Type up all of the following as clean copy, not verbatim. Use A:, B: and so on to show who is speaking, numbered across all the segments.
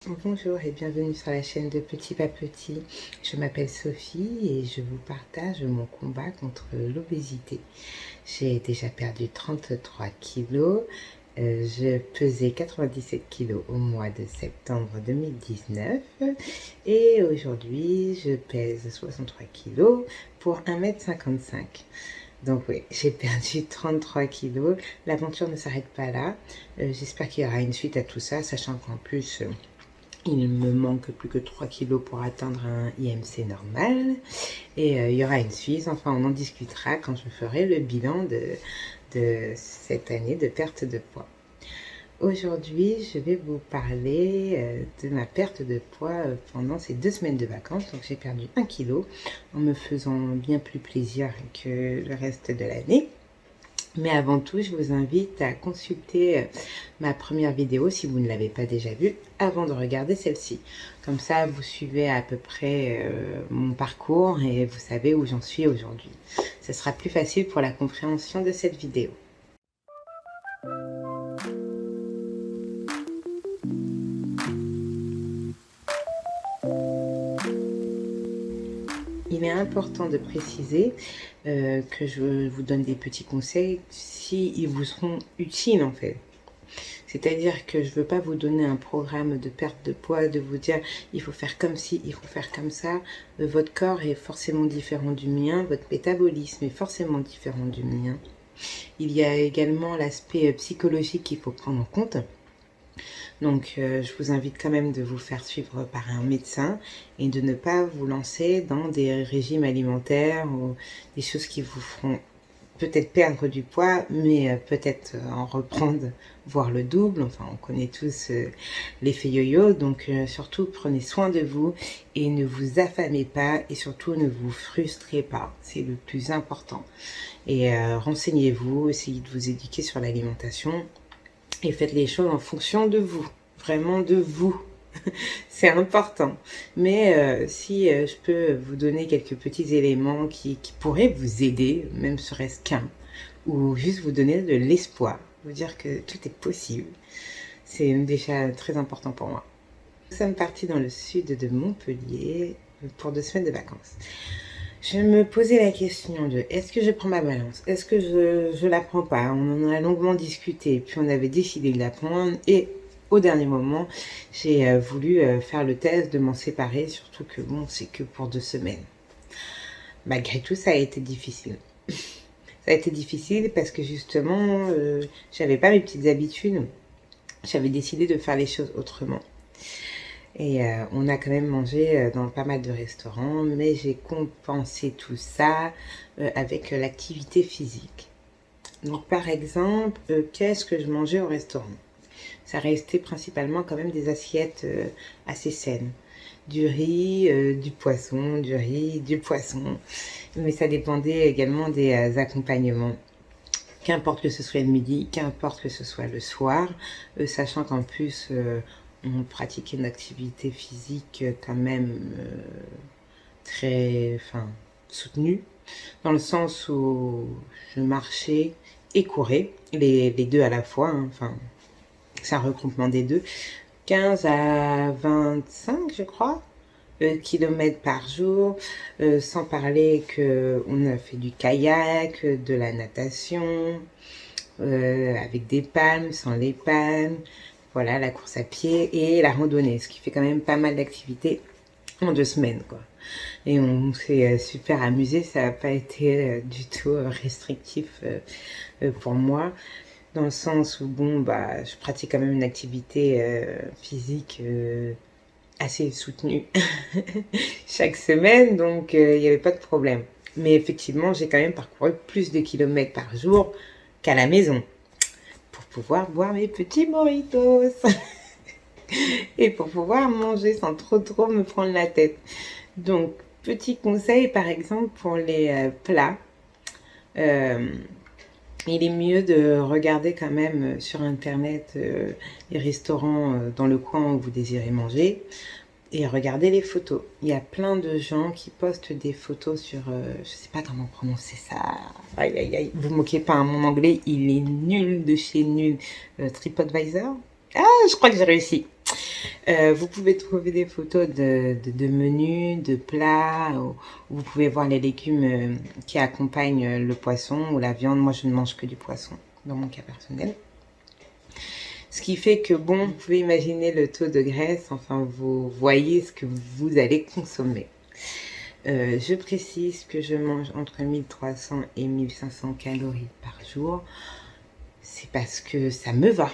A: Bonjour et bienvenue sur la chaîne de Petit à Petit. Je m'appelle Sophie et je vous partage mon combat contre l'obésité. J'ai déjà perdu 33 kilos. Je pesais 97 kilos au mois de septembre 2019 et aujourd'hui je pèse 63 kilos pour 1,55 m. Donc oui, j'ai perdu 33 kilos. L'aventure ne s'arrête pas là. J'espère qu'il y aura une suite à tout ça, sachant qu'en plus il me manque plus que 3 kilos pour atteindre un IMC normal. Et il y aura une suite. Enfin, on en discutera quand je ferai le bilan de cette année de perte de poids. Aujourd'hui, je vais vous parler de ma perte de poids pendant ces 2 semaines de vacances. Donc, j'ai perdu 1 kilo en me faisant bien plus plaisir que le reste de l'année. Mais avant tout, je vous invite à consulter ma première vidéo si vous ne l'avez pas déjà vue avant de regarder celle-ci. Comme ça, vous suivez à peu près mon parcours et vous savez où j'en suis aujourd'hui. Ce sera plus facile pour la compréhension de cette vidéo. Il est important de préciser que je vous donne des petits conseils s'ils vous seront utiles en fait. C'est-à-dire que je ne veux pas vous donner un programme de perte de poids, de vous dire il faut faire comme ci, il faut faire comme ça. Votre corps est forcément différent du mien, votre métabolisme est forcément différent du mien. Il y a également l'aspect psychologique qu'il faut prendre en compte. Donc, je vous invite quand même de vous faire suivre par un médecin et de ne pas vous lancer dans des régimes alimentaires ou des choses qui vous feront peut-être perdre du poids, mais peut-être en reprendre, voire le double. Enfin, on connaît tous l'effet yo-yo. Donc, surtout, prenez soin de vous et ne vous affamez pas et surtout ne vous frustrez pas. C'est le plus important. Et renseignez-vous, essayez de vous éduquer sur l'alimentation. Et faites les choses en fonction de vous, vraiment de vous. C'est important. Mais si je peux vous donner quelques petits éléments qui pourraient vous aider, même serait-ce qu'un, ou juste vous donner de l'espoir, vous dire que tout est possible, c'est déjà très important pour moi. Nous sommes partis dans le sud de Montpellier pour 2 semaines de vacances. Je me posais la question de est-ce que je prends ma balance? Est-ce que je la prends pas? On en a longuement discuté, puis on avait décidé de la prendre et au dernier moment, j'ai voulu faire le test de m'en séparer, surtout que bon, c'est que pour 2 semaines. Malgré tout, ça a été difficile. Ça a été difficile parce que justement, j'avais pas mes petites habitudes. J'avais décidé de faire les choses autrement. Et on a quand même mangé dans pas mal de restaurants, mais j'ai compensé tout ça avec l'activité physique. Donc par exemple, qu'est-ce que je mangeais au restaurant? Ça restait principalement quand même des assiettes assez saines. Du riz, du poisson, du riz, du poisson. Mais ça dépendait également des accompagnements. Qu'importe que ce soit le midi, qu'importe que ce soit le soir, sachant qu'en plus on pratiquait une activité physique quand même très soutenue, dans le sens où je marchais et courais, les deux à la fois, hein, c'est un regroupement des deux, 15 à 25 je crois, kilomètres par jour, sans parler qu'on a fait du kayak, de la natation, avec des palmes, sans les palmes, voilà, la course à pied et la randonnée, ce qui fait quand même pas mal d'activités en 2 semaines, quoi. Et on s'est super amusé, ça n'a pas été du tout restrictif pour moi, dans le sens où, bon, bah, je pratique quand même une activité physique assez soutenue chaque semaine, donc il n'y avait pas de problème. Mais effectivement, j'ai quand même parcouru plus de kilomètres par jour qu'à la maison pour pouvoir boire mes petits mojitos et pour pouvoir manger sans trop me prendre la tête. Donc, petit conseil par exemple pour les plats. Il est mieux de regarder quand même sur internet les restaurants dans le coin où vous désirez manger et regarder les photos. Il y a plein de gens qui postent des photos sur, je sais pas comment prononcer ça, aïe aïe aïe, vous moquez pas, hein, mon anglais il est nul de chez nul. TripAdvisor, ah je crois que j'ai réussi. Vous pouvez trouver des photos de menus, de plats, où vous pouvez voir les légumes qui accompagnent le poisson ou la viande. Moi, je ne mange que du poisson, dans mon cas personnel. Ce qui fait que, bon, vous pouvez imaginer le taux de graisse, enfin, vous voyez ce que vous allez consommer. Je précise que je mange entre 1300 et 1500 calories par jour. C'est parce que ça me va.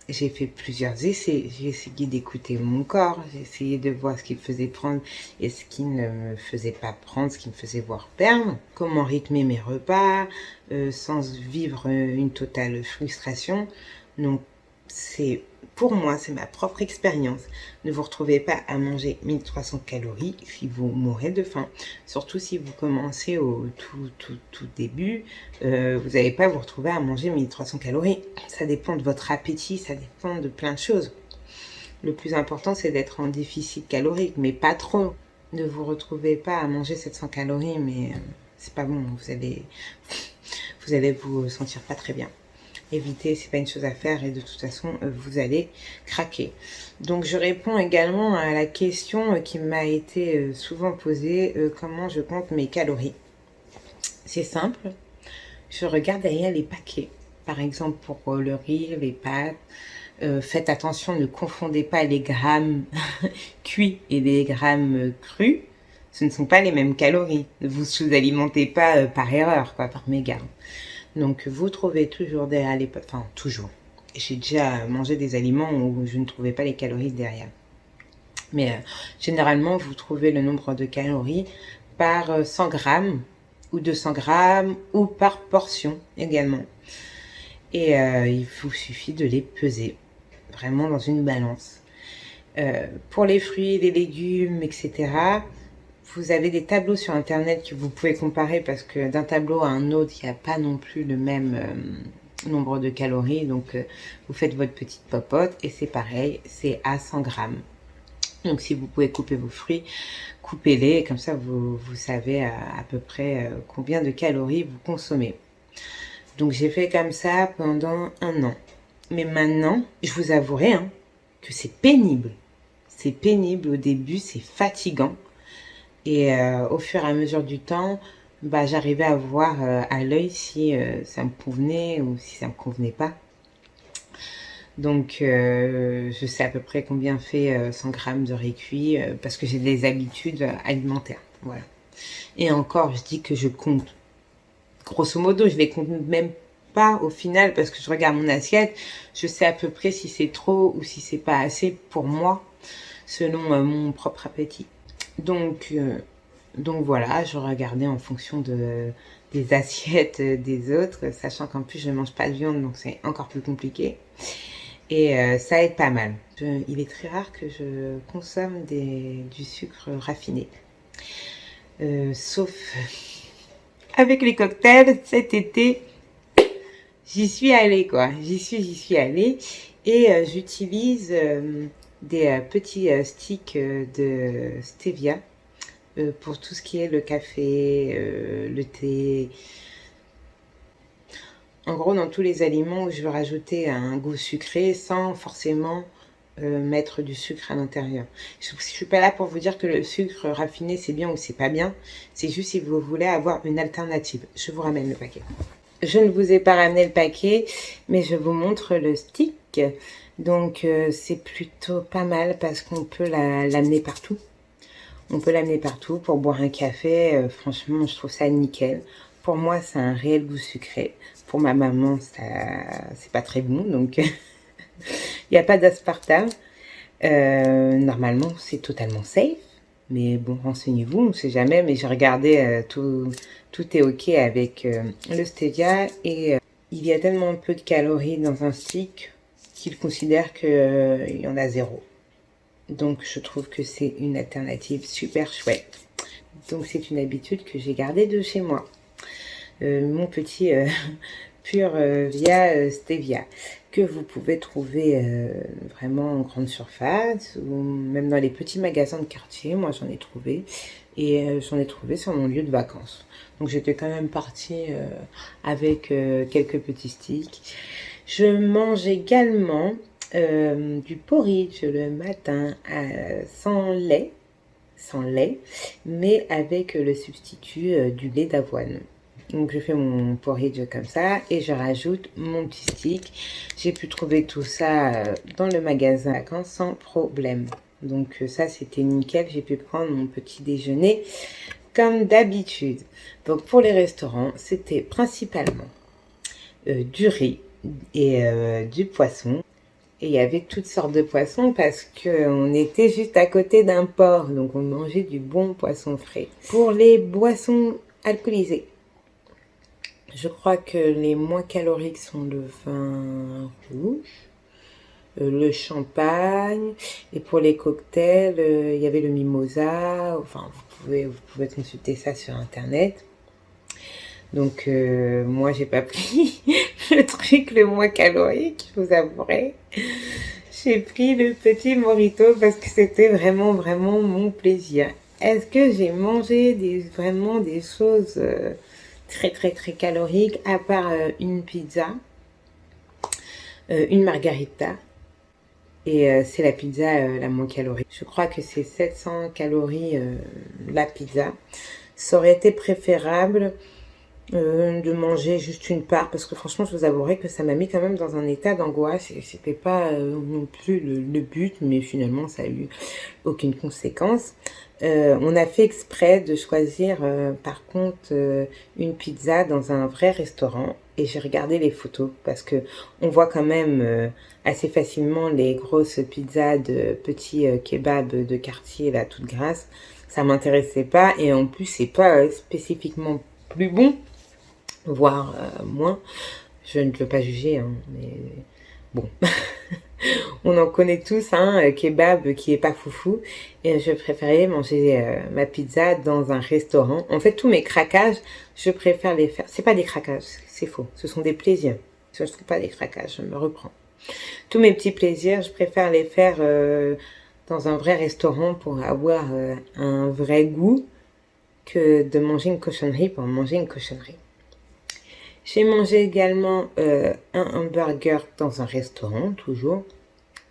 A: J'ai fait plusieurs essais. J'ai essayé d'écouter mon corps. J'ai essayé de voir ce qui me faisait prendre et ce qui ne me faisait pas prendre, ce qui me faisait voir perdre. Comment rythmer mes repas sans vivre une totale frustration. Donc, pour moi, c'est ma propre expérience. Ne vous retrouvez pas à manger 1300 calories si vous mourrez de faim. Surtout si vous commencez au tout début, vous n'allez pas vous retrouver à manger 1300 calories. Ça dépend de votre appétit, ça dépend de plein de choses. Le plus important, c'est d'être en déficit calorique, mais pas trop. Ne vous retrouvez pas à manger 700 calories, mais c'est pas bon. Vous allez vous sentir pas très bien. Éviter, c'est pas une chose à faire et de toute façon, vous allez craquer. Donc, je réponds également à la question qui m'a été souvent posée, comment je compte mes calories. C'est simple, je regarde derrière les paquets. Par exemple, pour le riz, les pâtes, faites attention, ne confondez pas les grammes cuits et les grammes crus. Ce ne sont pas les mêmes calories. Ne vous sous-alimentez pas par erreur, quoi, par mégarde. Donc, vous trouvez toujours derrière les... Enfin, toujours. J'ai déjà mangé des aliments où je ne trouvais pas les calories derrière. Mais généralement, vous trouvez le nombre de calories par 100 grammes ou 200 grammes ou par portion également. Et il vous suffit de les peser vraiment dans une balance. Pour les fruits, les légumes, etc., vous avez des tableaux sur internet que vous pouvez comparer parce que d'un tableau à un autre, il n'y a pas non plus le même nombre de calories. Donc, vous faites votre petite popote et c'est pareil, c'est à 100 grammes. Donc, si vous pouvez couper vos fruits, coupez-les. Comme ça, vous savez à peu près combien de calories vous consommez. Donc, j'ai fait comme ça pendant 1 an. Mais maintenant, je vous avouerai que c'est pénible. C'est pénible au début, c'est fatigant. Et au fur et à mesure du temps, j'arrivais à voir à l'œil si ça me convenait ou si ça me convenait pas. Donc, je sais à peu près combien fait 100 grammes de riz cuit parce que j'ai des habitudes alimentaires. Voilà. Et encore, je dis que je compte. Grosso modo, je les compte même pas au final parce que je regarde mon assiette. Je sais à peu près si c'est trop ou si c'est pas assez pour moi, selon mon propre appétit. Donc voilà, je regardais en fonction des assiettes des autres, sachant qu'en plus je ne mange pas de viande, donc c'est encore plus compliqué. Et ça aide pas mal. Il est très rare que je consomme du sucre raffiné. Sauf avec les cocktails cet été, j'y suis allée quoi. J'y suis allée et j'utilise des petits sticks de stevia pour tout ce qui est le café, le thé. En gros, dans tous les aliments où je veux rajouter un goût sucré sans forcément mettre du sucre à l'intérieur. Je ne suis pas là pour vous dire que le sucre raffiné c'est bien ou c'est pas bien. C'est juste si vous voulez avoir une alternative. Je vous ramène le paquet. Je ne vous ai pas ramené le paquet, mais je vous montre le stick. Donc c'est plutôt pas mal parce qu'on peut l'amener partout. On peut l'amener partout pour boire un café. Franchement, je trouve ça nickel. Pour moi, c'est un réel goût sucré. Pour ma maman, c'est pas très bon, donc il n'y a pas d'aspartame. Normalement, c'est totalement safe. Mais bon, renseignez-vous, on ne sait jamais. Mais j'ai regardé, tout est ok avec le stevia. Et il y a tellement peu de calories dans un stick qu'il considère qu'il y en a 0. Donc, je trouve que c'est une alternative super chouette. Donc, c'est une habitude que j'ai gardée de chez moi. Mon petit pur via stevia que vous pouvez trouver vraiment en grande surface ou même dans les petits magasins de quartier. Moi, j'en ai trouvé et j'en ai trouvé sur mon lieu de vacances. Donc, j'étais quand même partie avec quelques petits sticks. Je mange également du porridge le matin sans lait, mais avec le substitut du lait d'avoine. Donc je fais mon porridge comme ça et je rajoute mon petit stick. J'ai pu trouver tout ça dans le magasin sans problème. Donc ça c'était nickel, j'ai pu prendre mon petit déjeuner comme d'habitude. Donc pour les restaurants, c'était principalement du riz et du poisson. Et il y avait toutes sortes de poissons parce qu'on était juste à côté d'un port, donc on mangeait du bon poisson frais. Pour les boissons alcoolisées, je crois que les moins caloriques sont le vin rouge, le champagne, et pour les cocktails, il y avait le mimosa. Enfin, vous pouvez consulter ça sur internet. Donc moi j'ai pas pris le truc le moins calorique, je vous avouerai. J'ai pris le petit mojito parce que c'était vraiment mon plaisir. Est-ce que j'ai mangé vraiment des choses très caloriques à part une pizza, une margarita, et c'est la pizza la moins calorique. Je crois que c'est 700 calories la pizza. Ça aurait été préférable de manger juste une part, parce que franchement je vous avouerai que ça m'a mis quand même dans un état d'angoisse et c'était pas non plus le but, mais finalement ça a eu aucune conséquence. On a fait exprès de choisir par contre une pizza dans un vrai restaurant et j'ai regardé les photos parce que on voit quand même assez facilement les grosses pizzas de petits kebabs de quartier là toutes grasses. Ça m'intéressait pas et en plus c'est pas spécifiquement plus bon, voire moins. Je ne veux pas juger, hein, mais bon. On en connaît tous, hein, kebab qui est pas foufou. Et je préférais manger ma pizza dans un restaurant. En fait, tous mes craquages, je préfère les faire. C'est pas des craquages, c'est faux. Ce sont des plaisirs. Ce ne sont pas des craquages, je me reprends. Tous mes petits plaisirs, je préfère les faire dans un vrai restaurant pour avoir un vrai goût que de manger une cochonnerie pour manger une cochonnerie. J'ai mangé également un hamburger dans un restaurant, toujours.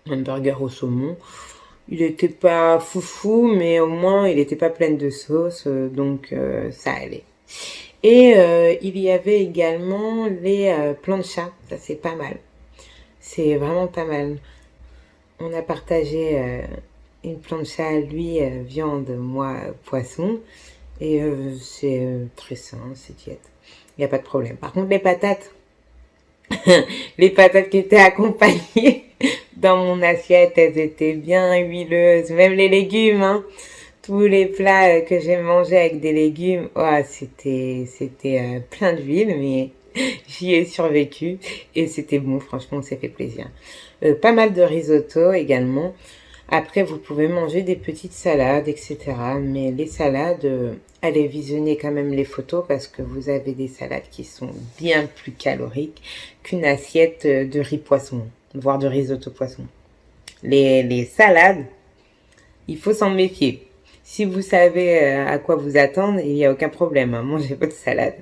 A: Un burger au saumon. Il n'était pas foufou, mais au moins il n'était pas plein de sauce, donc ça allait. Et il y avait également les planchas, ça c'est pas mal. C'est vraiment pas mal. On a partagé une plancha, lui viande, moi poisson. Et c'est très sain, c'est diète. Il n'y a pas de problème. Par contre, les patates, les patates qui étaient accompagnées dans mon assiette, elles étaient bien huileuses. Même les légumes, hein. Tous les plats que j'ai mangés avec des légumes, oh, c'était plein d'huile, mais j'y ai survécu et c'était bon. Franchement, on s'est fait plaisir. Pas mal de risotto également. Après, vous pouvez manger des petites salades, etc. Mais les salades, allez visionner quand même les photos parce que vous avez des salades qui sont bien plus caloriques qu'une assiette de riz poisson, voire de risotto poisson. Les salades, il faut s'en méfier. Si vous savez à quoi vous attendre, il n'y a aucun problème, hein, mangez votre salade.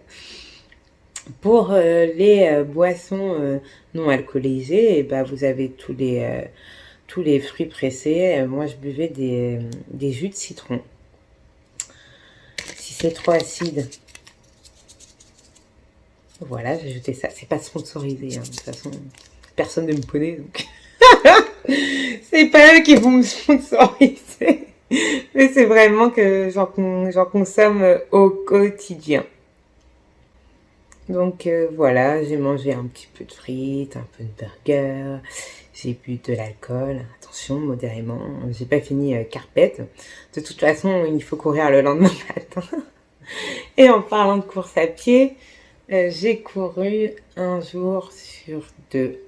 A: Pour les boissons non alcoolisées, et ben, vous avez tous les fruits pressés. Moi, je buvais des jus de citron. Si c'est trop acide, voilà, j'ai ajouté ça. C'est pas sponsorisé, hein. De toute façon, personne ne me connaît, donc c'est pas eux qui vont me sponsoriser. Mais c'est vraiment que j'en consomme au quotidien. Donc voilà, j'ai mangé un petit peu de frites, un peu de burger, j'ai bu de l'alcool, attention, modérément, j'ai pas fini carpette. De toute façon, il faut courir le lendemain matin. Et en parlant de course à pied, j'ai couru un jour sur deux,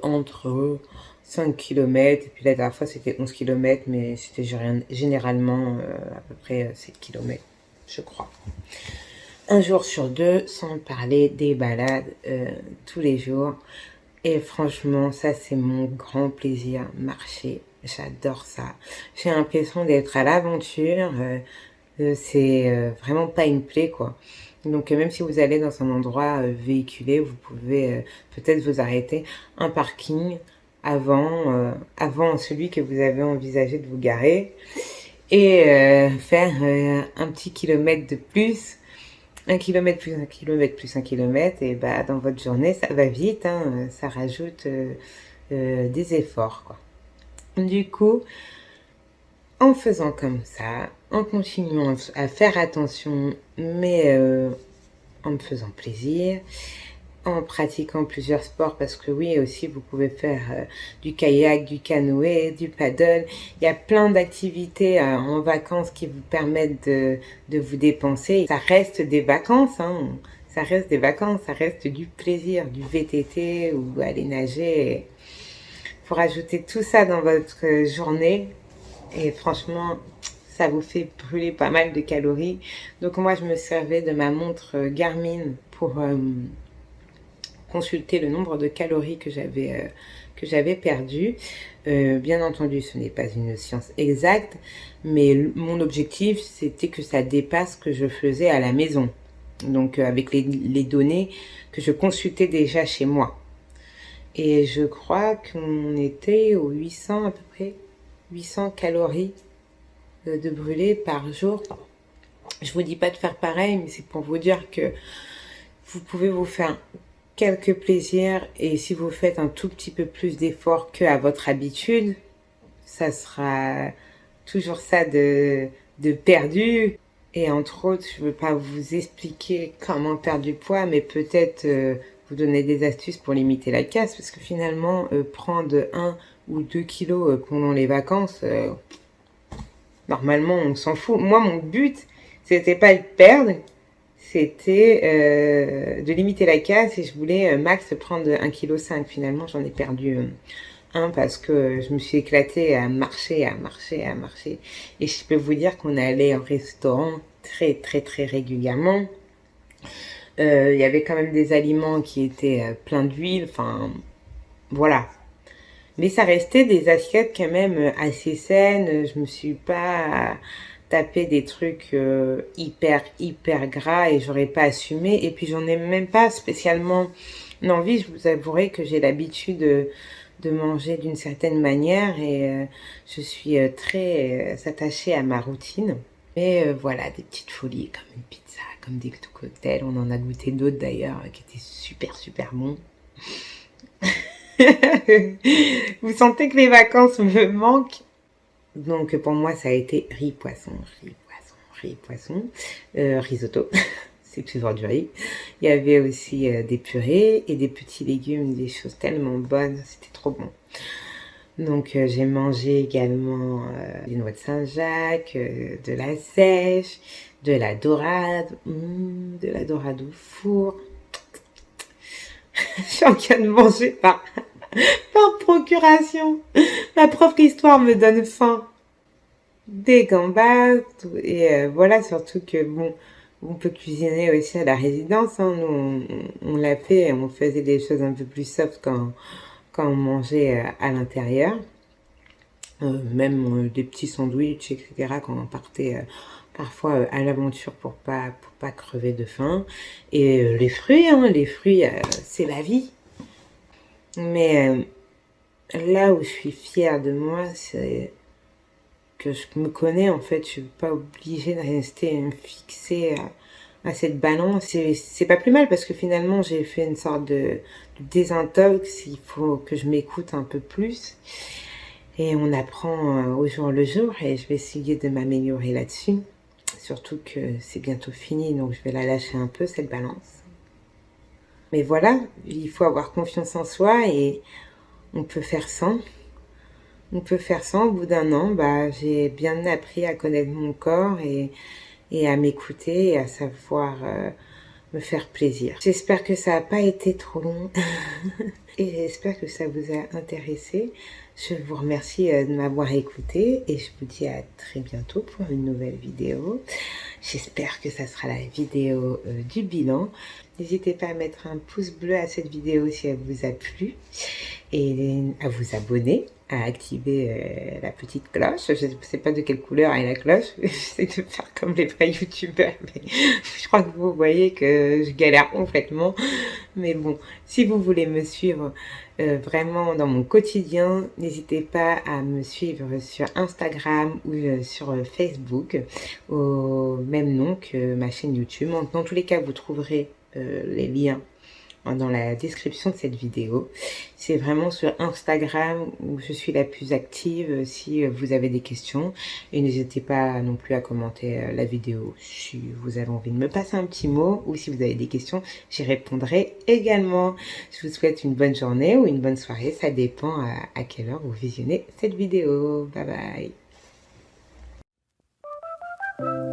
A: entre 5 km, et puis la dernière fois c'était 11 km, mais c'était généralement à peu près 7 km, je crois. Un jour sur deux, sans parler des balades tous les jours. Et franchement, ça c'est mon grand plaisir, marcher. J'adore ça. J'ai l'impression d'être à l'aventure. C'est vraiment pas une plaie, quoi. Donc même si vous allez dans un endroit véhiculé, vous pouvez peut-être vous arrêter un parking avant celui que vous avez envisagé de vous garer et faire un petit kilomètre de plus, 1 kilomètre plus 1 kilomètre plus 1 kilomètre, et bah dans votre journée ça va vite, hein, ça rajoute des efforts, quoi. Du coup, en faisant comme ça, en continuant à faire attention, mais en me faisant plaisir, en pratiquant plusieurs sports, parce que oui, aussi vous pouvez faire du kayak, du canoë, du paddle. Il y a plein d'activités en vacances qui vous permettent de vous dépenser. Ça reste des vacances, hein. Ça reste des vacances, ça reste du plaisir, du VTT ou aller nager. Il faut rajouter tout ça dans votre journée et franchement, ça vous fait brûler pas mal de calories. Donc moi, je me servais de ma montre Garmin pour consulter le nombre de calories que j'avais perdu. Bien entendu, ce n'est pas une science exacte, mais mon objectif, c'était que ça dépasse ce que je faisais à la maison. Donc avec les données que je consultais déjà chez moi. Et je crois qu'on était aux 800 à peu près, 800 calories de brûler par jour. Je vous dis pas de faire pareil, mais c'est pour vous dire que vous pouvez vous faire quelques plaisirs, et si vous faites un tout petit peu plus d'efforts qu'à votre habitude, ça sera toujours ça de perdu. Et entre autres, je ne veux pas vous expliquer comment perdre du poids, mais peut-être vous donner des astuces pour limiter la casse, parce que finalement, prendre 1 ou 2 kilos pendant les vacances, normalement, on s'en fout. Moi, mon but, c'était pas de perdre, c'était de limiter la casse, et je voulais max prendre 1,5 kg. Finalement, j'en ai perdu 1 parce que je me suis éclatée à marcher. Et je peux vous dire qu'on allait au restaurant très, très, très régulièrement. Il y avait quand même des aliments qui étaient pleins d'huile, enfin, voilà. Mais ça restait des assiettes quand même assez saines. Je me suis pas tapé des trucs hyper gras, et j'aurais pas assumé. Et puis j'en ai même pas spécialement envie. Je vous avouerai que j'ai l'habitude de manger d'une certaine manière, et je suis très attachée à ma routine. Mais voilà, des petites folies comme une pizza, comme des cocktails. On en a goûté d'autres d'ailleurs qui étaient super bons. Vous sentez que les vacances me manquent? Donc pour moi, ça a été riz poisson, risotto. C'est toujours du riz. Il y avait aussi des purées et des petits légumes, des choses tellement bonnes, c'était trop bon. Donc j'ai mangé également des noix de Saint-Jacques, de la sèche, de la dorade au four. Je suis en train de manger par procuration. Ma propre histoire me donne faim. Des gambas, et voilà, surtout que bon, on peut cuisiner aussi à la résidence, hein. Nous, on l'a fait, on faisait des choses un peu plus soft quand on mangeait à l'intérieur. Même des petits sandwichs, etc. quand on partait parfois à l'aventure pour pas crever de faim. Et les fruits, c'est la vie. Mais là où je suis fière de moi, c'est que je me connais, en fait. Je suis pas obligée de rester fixée à cette balance. C'est pas plus mal, parce que finalement j'ai fait une sorte de désintox. Il faut que je m'écoute un peu plus, et on apprend au jour le jour, et je vais essayer de m'améliorer là-dessus. Surtout que c'est bientôt fini, donc je vais la lâcher un peu, cette balance. Mais voilà, il faut avoir confiance en soi, et on peut faire sans. On peut faire sans. Au bout d'un an, j'ai bien appris à connaître mon corps, et à m'écouter, et à savoir me faire plaisir. J'espère que ça n'a pas été trop long et j'espère que ça vous a intéressé. Je vous remercie de m'avoir écouté, et je vous dis à très bientôt pour une nouvelle vidéo. J'espère que ça sera la vidéo du bilan. N'hésitez pas à mettre un pouce bleu à cette vidéo si elle vous a plu, et à vous abonner à activer la petite cloche. Je ne sais pas de quelle couleur est la cloche. J'essaie de faire comme les vrais youtubeurs, mais je crois que vous voyez que je galère complètement. Mais bon, si vous voulez me suivre vraiment dans mon quotidien, n'hésitez pas à me suivre sur Instagram ou sur Facebook au même nom que ma chaîne YouTube. Dans tous les cas, vous trouverez les liens dans la description de cette vidéo. C'est vraiment sur Instagram où je suis la plus active si vous avez des questions. Et n'hésitez pas non plus à commenter la vidéo si vous avez envie de me passer un petit mot ou si vous avez des questions, j'y répondrai également. Je vous souhaite une bonne journée ou une bonne soirée. Ça dépend à quelle heure vous visionnez cette vidéo. Bye bye.